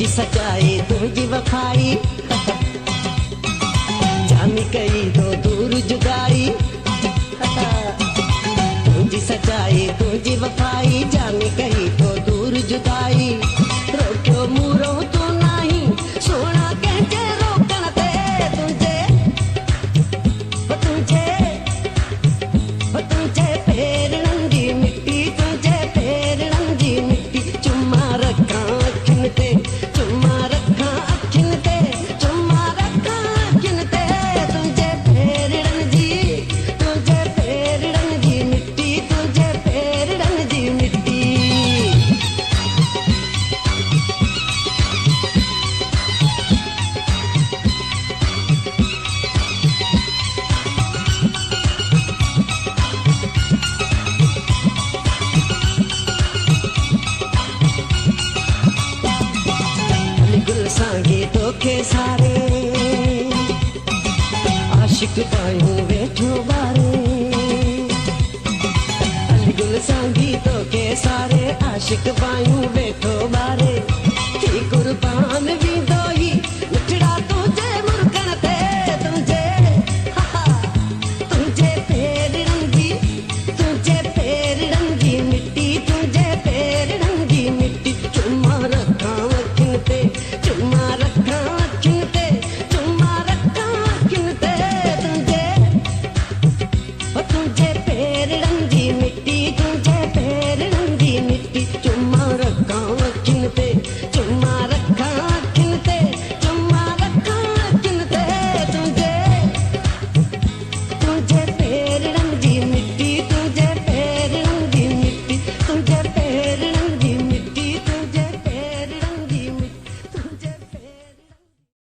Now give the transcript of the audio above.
तुझी सच्चाई तुझी वफाई जानी कई तो दूर जुदाई तुझी सच्चाई तुझी वफाई जानी कई तो दूर जुदाई रोक्यो मूरो तू नहीं सोना कहते रोकण ते तुझे तुझे फेरणन जी मिट्टी तुझे फेरणन जी मिट्टी चुम्मा रखा अखिन ते चुम्मा रखा अखिन ते चुम्मा रखा अखिन ते तुझे फेरणन जी मिट्टी तुझे फेरणन जी मिट्टी गुल सांगे तो के सारे आशिक पायूं वेठो बारे गुल सांगी तो के सारे आशिक पायूं वेठो बारे थी कुर्बान भी